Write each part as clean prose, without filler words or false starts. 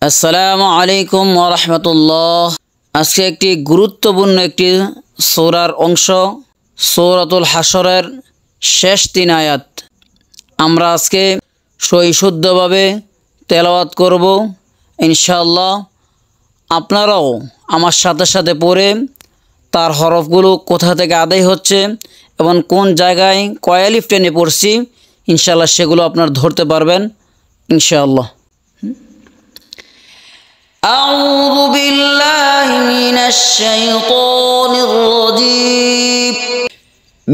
আসসালামু আলাইকুম ওয়া রাহমাতুল্লাহ। আজকে একটি গুরুত্বপূর্ণ একটি সূরার অংশ, সূরাতুল হাশরের শেষ 3 আয়াত আমরা আজকে শুদ্ধভাবে তেলাওয়াত করব ইনশাআল্লাহ। আপনারাও আমার সাথে সাথে পড়ে তার হরফগুলো কোথা থেকে আদায় হচ্ছে এবং কোন জায়গায় কয় আলিফ টেনে পড়ছি ইনশাআল্লাহ সেগুলো আপনারা ধরতে পারবেন ইনশাআল্লাহ। أعوذ بالله من الشيطان الرجيم.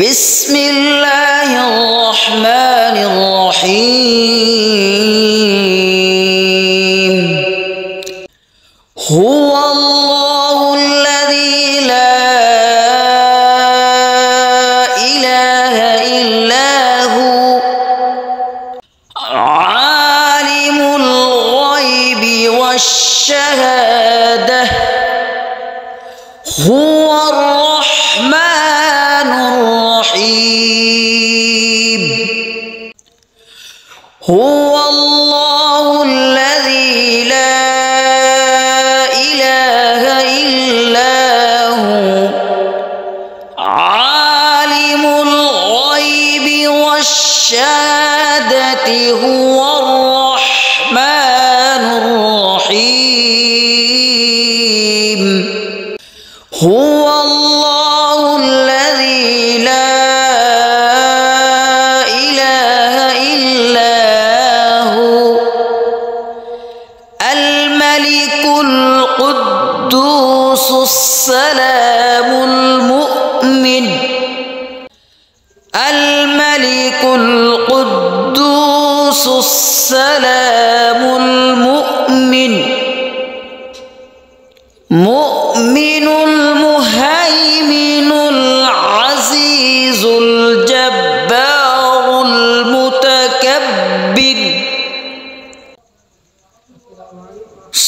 بسم الله الرحمن الرحيم. هو الله الذي لا إله إلا هو عالم الغيب والشهادة هو الرحمن الرحيم. هو الله الذي لا إله إلا هو عالم الغيب والشهادة هو الرحمن الرحيم. هو الله الذي لا إله إلا هو الملك القدوس السلام المؤمن. الملك القدوس السلام المؤمن مؤمن المهيمن العزيز الجبار المتكبر.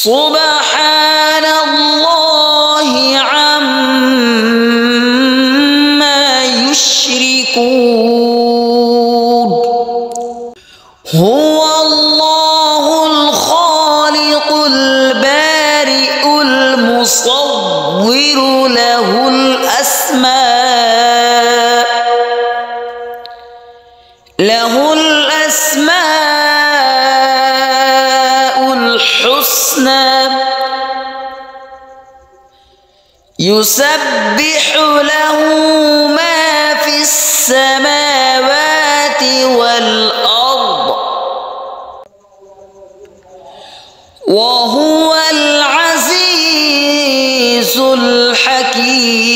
سبحان الله عما يشركون. هو الله الخالق البارئ المصور له الأسماء الحسنى. يسبح له ما في السماوات والأرض وهو العزيز الحكيم.